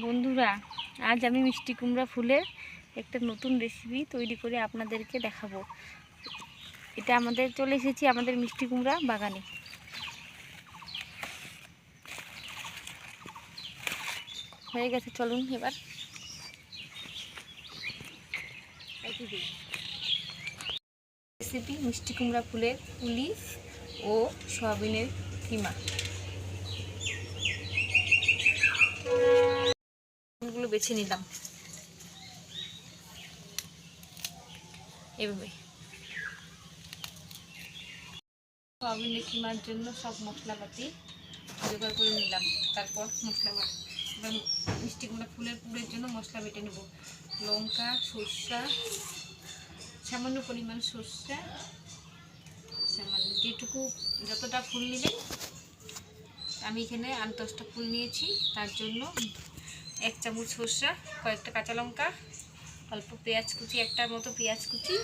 বন্ধুরা, আজ আমি মিষ্টি কুমড়া ফুলের একটা নতুন রেসিপি তৈরি করে আপনাদেরকে দেখাবো। এটা আমাদের চলে এসেছি আমাদের মিষ্টি কুমড়া বাগানে। হয়ে গেছে, চলুন এবার রেসিপি মিষ্টি কুমড়া ফুলের পুলি ও সয়াবিনের কিমা। ফুলগুলো বেছে নিলাম এভাবে। সয়াবিনের কিমার জন্য সব মশলাপাতি জোগাড় করে নিলাম। তারপর মিষ্টি কুমড়া ফুলের পুরের জন্য মশলা বেটে নেব। লঙ্কা, সরষা, সামান্য পরিমাণ সরষা, সামান্য যেটুকু যতটা ফুল নেবেন, আমি এখানে 8-10টা ফুল নিয়েছি। তার জন্য 1 চামচ সরষা, কয়েকটা কাঁচা লঙ্কা, অল্প পেঁয়াজ কুচি, একটার মতো পেঁয়াজ কুচি,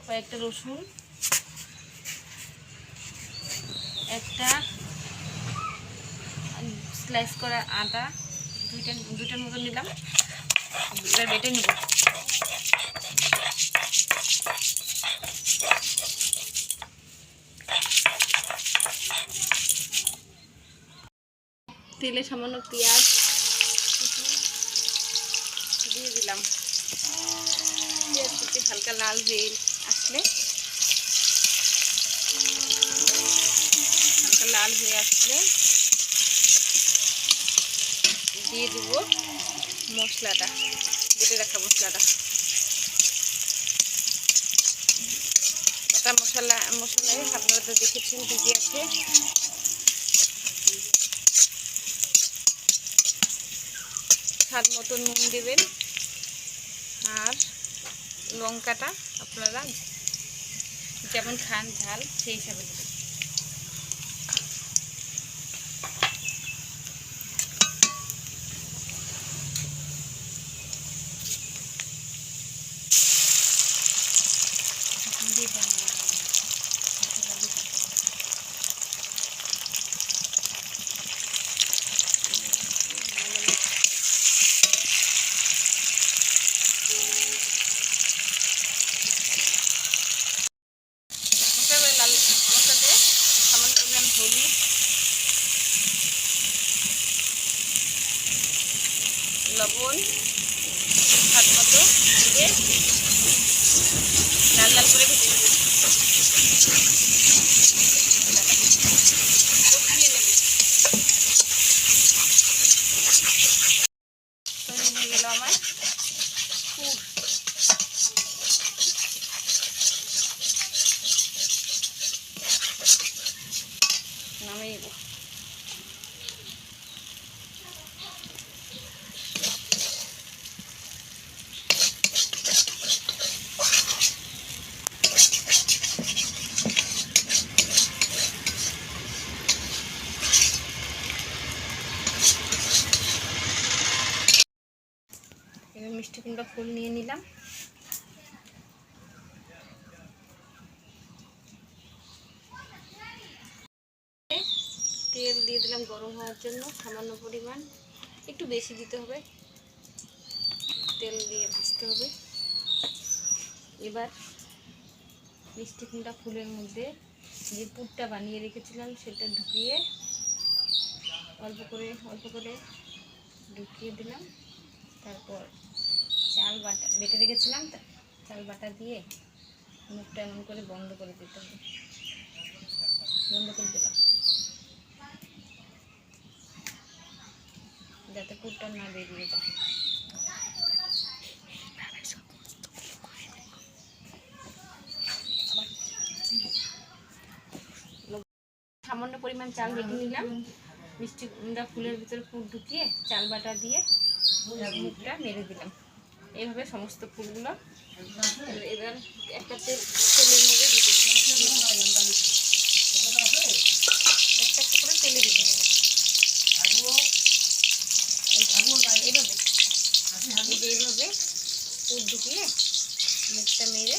কয়েকটা রসুন, একটা স্লাইস করা আদা, দুইটার মতো নিলাম। এবার বেটে নেব। তেলে সামান্য পেঁয়াজ দিয়ে দিলাম। পেঁয়াজ কুচি হালকা লাল হয়ে আসলে দিয়ে দেবো মশলাটা, বেটে রাখা মশলাটা। একটা মশলায় আপনারা তো দেখেছেন কি কি আছে। স্বাদ মতো নুন দেবেন, আর লঙ্কাটা আপনারা যেমন খান ঝাল সেই হিসাবে দেবেন। লবণ স্বাদ মতো দিয়ে লাল লাল করে ভেজে নেব। হয়ে গেল আমার পুর। নামিয়ে নেব। এবার মিষ্টি কুমড়া ফুল নিয়ে নিলাম। তেল দিয়ে দিলাম গরম হওয়ার জন্য, সামান্য পরিমাণ, একটু বেশি দিতে হবে। তেল দিয়ে ভাজতে হবে। এবার মিষ্টি কুমড়া ফুলের মধ্যে যে পুরটা বানিয়ে রেখেছিলাম সেটা ঢুকিয়ে অল্প করে ঢুকিয়ে দিলাম। তারপর চাল বাটা বেটে রেখেছিলাম, চাল বাটা দিয়ে মুখটা এমন করে বন্ধ করে দিতে হবে। বন্ধ করে দিলাম যাতে পুরটা না বেরিয়ে যায়। সামান্য পরিমাণ চাল বেটে নিলাম। মিষ্টি কুমড়া ফুলের ভিতরে পুর ঢুকিয়ে চাল বাটা দিয়ে মুখটা মেরে দিলাম। এইভাবে সমস্ত ফুলগুলো এবার একটা তেলের মধ্যে দিতে দিলাম। একটা করে তেলে দিতে হবে। এইভাবে পুর ঢুকিয়ে মুখটা মেরে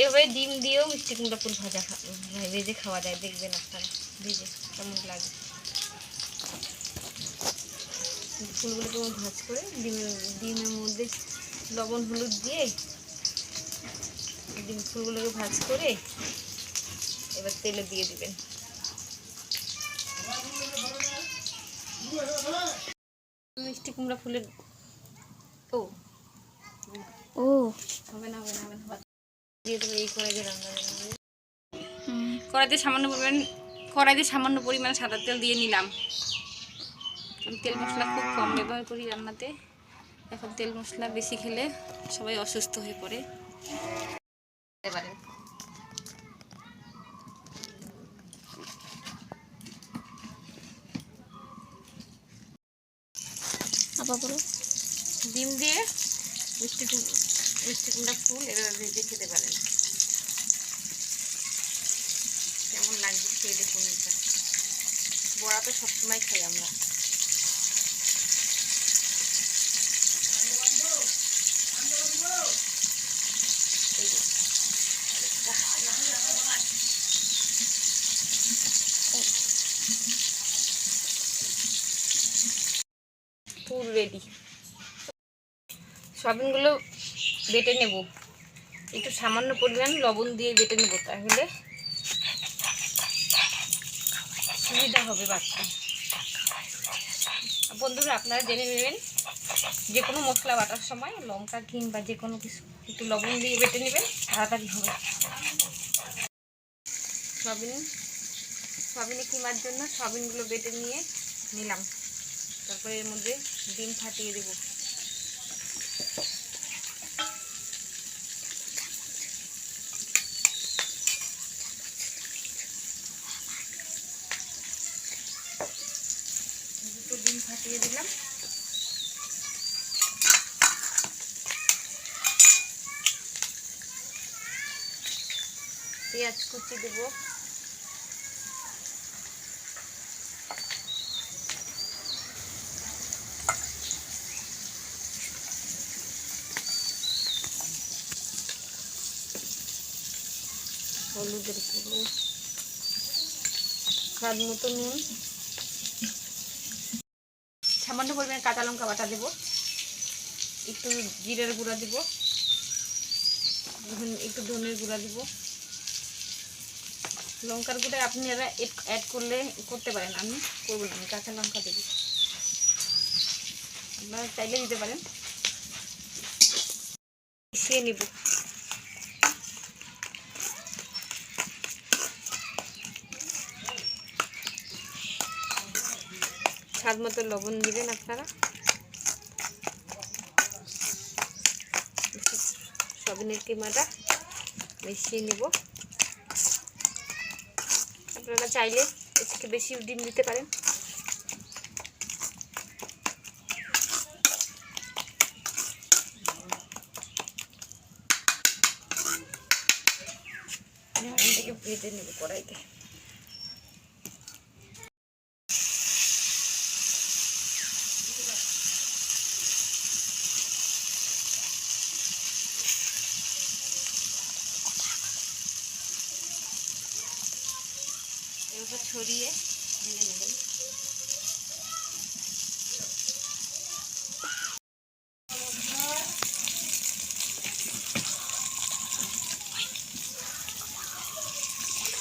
এভাবে ডিম দিয়েও মিষ্টি কুমড়া ফুল ভেজে খাওয়া যায়, দেখবেন আপনারা ভেজে কেমন লাগে। ফুলগুলোকে ভাজ করে ডিমের মধ্যে লবণ হলুদ দিয়ে ফুলগুলোকে ভাজ করে এবার তেলে দিয়ে দিবেন। মিষ্টি কুমড়া ফুলের হবে না দিয়ে দেবো এই কড়াইতে রান্না দেবেন। কড়াইতে সামান্য পরিমাণে সাদা তেল দিয়ে নিলাম। আমি তেল মশলা খুব কম ব্যবহার করি রান্নাতে। এখন তেল মশলা বেশি খেলে সবাই অসুস্থ হয়ে পড়ে। এবারে ডিম দিয়ে মিষ্টি কুমড়া ফুল এবার ভেজে খেতে পারেন। কেমন লাগবে খেয়ে দেখুন। এটা বড়া তো সবসময় খাই আমরা। Full ready. সয়াবিনগুলো বেটে নেব, একটু সামান্য পরিমাণ লবণ দিয়ে বেটে নেব, তাহলে সুবিধা হবে বাটতে। বন্ধুরা আপনারা জেনে নেবেন, যে কোনো মশলা বাটার সময় লঙ্কা কিংবা যে কোনো কিছু একটু লবণ দিয়ে বেটে নেবেন, তাড়াতাড়ি হবে। সয়াবিনে কিমার জন্য সয়াবিনগুলো বেটে নিয়ে নিলাম। তারপরে এর মধ্যে ডিম ফাটিয়ে দেব। দুটো ডিম ফাটিয়ে দিলাম। পেঁয়াজ কুচি দেবো, হলুদের গুঁড়ো, স্বাদ মতো নুন, সামান্য পরিমাণে কাঁচা লঙ্কা বাটা দেব, একটু জিরের গুঁড়া দেব, একটু ধনের গুঁড়া দেব। লঙ্কার গুঁড়া আপনারা অ্যাড করতে পারেন, আমি করবো না, আমি কাঁচা লঙ্কা দেব, আপনারা চাইলে দিতে পারেন। মিশিয়ে নেব। স্বাদ মতো লবণ দিবেন আপনারা। সয়াবিনের কিমাটা মিশিয়ে নেব। আপনারা চাইলে এর থেকে বেশি ডিম দিতে পারেন। ডিমটাকে ভেজে নেব কড়াইতে। এবার ছড়িয়ে ভেজে নেবেন।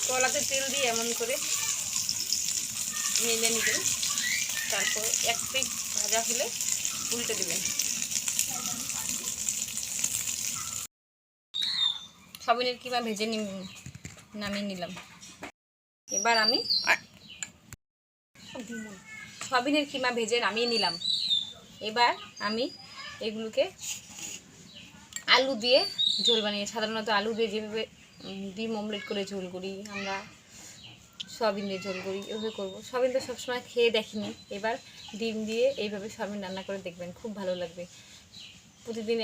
কড়াতে তেল দিয়ে এমন করে ভেজে নেবেন। তারপর এক পিঠ ভাজা হলে উল্টে দেবেন। সয়াবিনের কিমা ভেজে নামিয়ে নিলাম। এবার আমি সয়াবিনের কিমা ভেজে নামিয়ে নিলাম। এবার আমি এগুলোকে আলু দিয়ে ঝোল বানিয়ে, সাধারণত আলু দিয়ে যেভাবে ডিম অমলেট করে ঝোল করি আমরা, সয়াবিন দিয়ে ঝোল করি, এভাবে করবো। সয়াবিন তো সবসময় খেয়ে দেখিনি, এবার ডিম দিয়ে এইভাবে সয়াবিন রান্না করে দেখবেন, খুব ভালো লাগবে। প্রতিদিন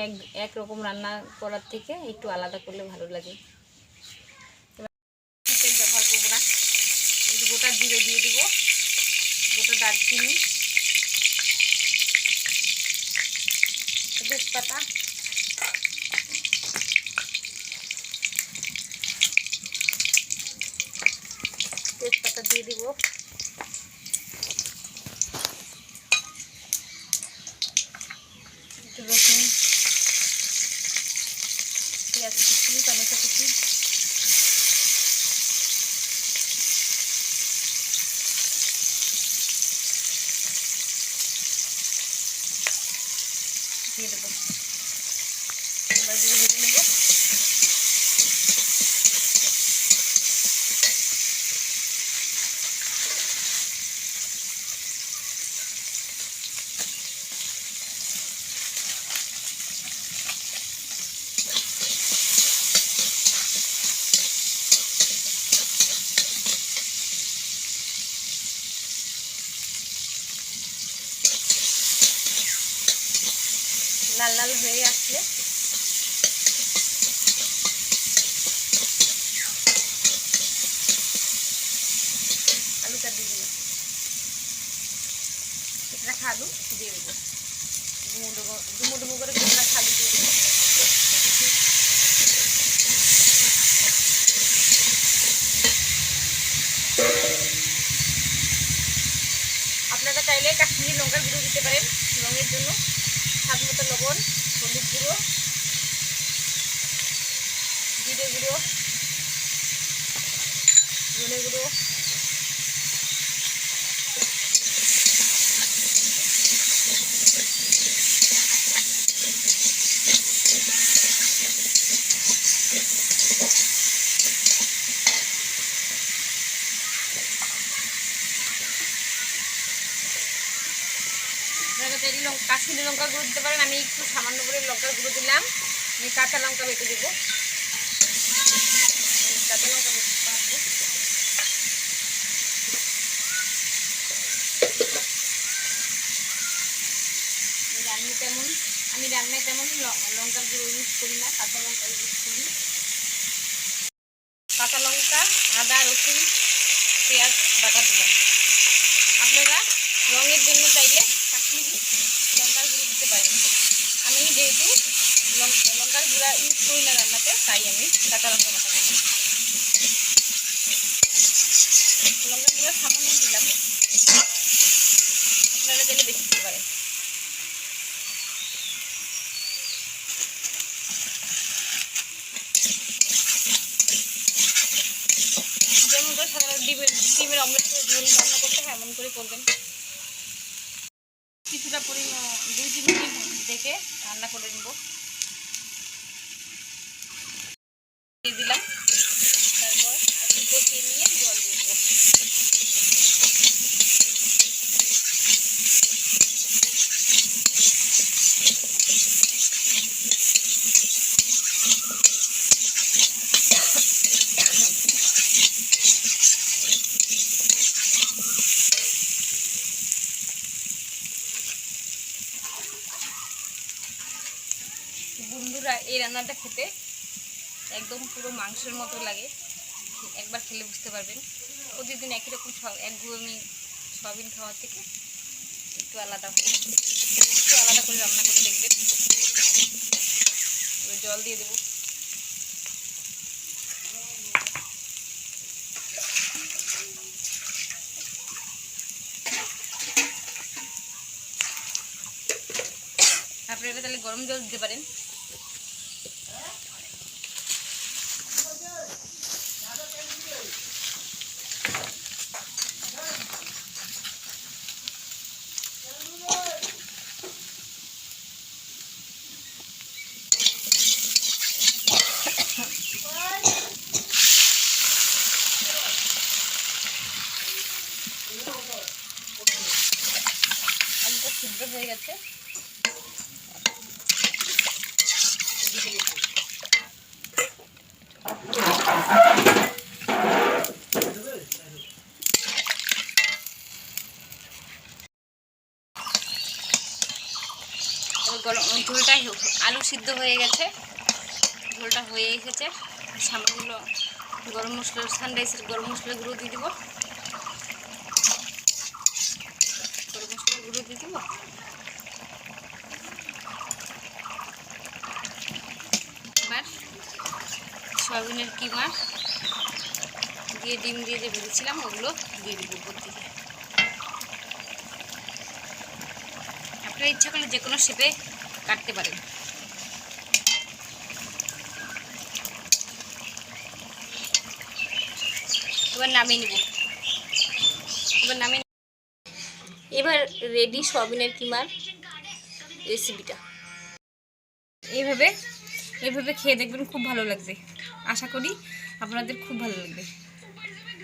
একরকম রান্না করার থেকে একটু আলাদা করলে ভালো লাগে। তেল ব্যবহার করবো না, একটু গোটা জিরে দিয়ে দেবো, গোটা দারচিনি, তেজপাতা, দিয়ে দিব। একটু রসুন, পেঁয়াজ কুচি, টমেটো কুচি, দিয়ে দেবো। এবার দিয়ে ভেজে নেব। লাল লাল হয়ে আসলে আলুটা দিয়ে দেবো। কেটে রাখা আলু দিয়ে দেবো। ডুমো ডুমো করে কেটে রাখা আলু দিয়ে দেবো। আপনারা চাইলে কাশ্মীরি লঙ্কার গুঁড়ো দিতে পারেন রঙের জন্য। স্বাদ মতো লবণ, হলুদ গুঁড়ো, জিরে গুঁড়ো, ধনে গুঁড়ো, কাশ্মীরি লঙ্কা গুঁড়ো দিতে পারেন। আমি একটু সামান্য করে লঙ্কার গুঁড়ো দিলাম। আমি কাঁচা লঙ্কা বেটে দেবো। কাঁচা লঙ্কা বেটে পারবো। আমি রান্নায় তেমন লঙ্কার গুঁড়ো ইউজ করি না, কাঁচা লঙ্কা ইউজ করি। কাঁচা লঙ্কা, আদা, রসুন, পেঁয়াজ বাটা দিলাম। আপনারা রঙের জন্য চাইলে কাশ্মীরি লঙ্কার গুঁড়ো দিতে পারেন। আমি যেহেতু লঙ্কার গুঁড়া ইউজ করি না রান্নাতে, তাই আমি কাঁচা লঙ্কা বাটা দিলাম। লঙ্কার গুঁড়ো সামান্য দিলাম, আপনারা চাইলে বেশি দিতে পারেন। যেমন করে সাধারণত ডিমের অমলেট করে ঝোল রান্না করতে হয় এমন করে করবেন। কিছুটা পরিমাণ 2-3 মিনিট দেখে রান্না করে নেব। দিয়ে দিলাম, তারপর আর একটু কষিয়ে নিয়ে জল দিয়ে দেবো। বন্ধুরা, এই রান্নাটা খেতে একদম পুরো মাংসের মতো লাগে। একবার খেলে বুঝতে পারবেন। প্রতিদিন একই রকম একঘেয়েমি সয়াবিন খাওয়া থেকে একটু আলাদা করে রান্না করে দেখবেন। এবার জল দিয়ে দেবো। আপনারা তাহলে গরম জল দিতে পারেন। আলুটা সিদ্ধ হয়ে গেছে। ঝোলটা আলু সিদ্ধ হয়ে গেছে, ঝোলটা হয়ে এসেছে। সামান্য গরম মশলা, সানরাইসের গরম মশলা গুঁড়ো দিয়ে দিব। গরম মশলা গুঁড়ো দিয়ে দিব। এবার সয়াবিনের কিমা দিয়ে ডিম দিয়ে যে ভেজেছিলাম ওগুলো দিয়ে দিব উপর দিকে। আপনারা ইচ্ছা করলে যে কোনো শেপে কাটতে পারেন। এবার নামিয়ে নেব। এবার রেডি সয়াবিনের কিমার রেসিপিটা। এইভাবে খেয়ে দেখবেন, খুব ভালো লাগবে। আশা করি আপনাদের খুব ভালো লাগবে।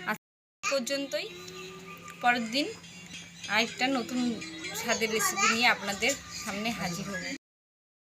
আজ পর্যন্তই, পরের দিন আরেকটা নতুন স্বাদের রেসিপি নিয়ে আপনাদের সামনে হাজির হব।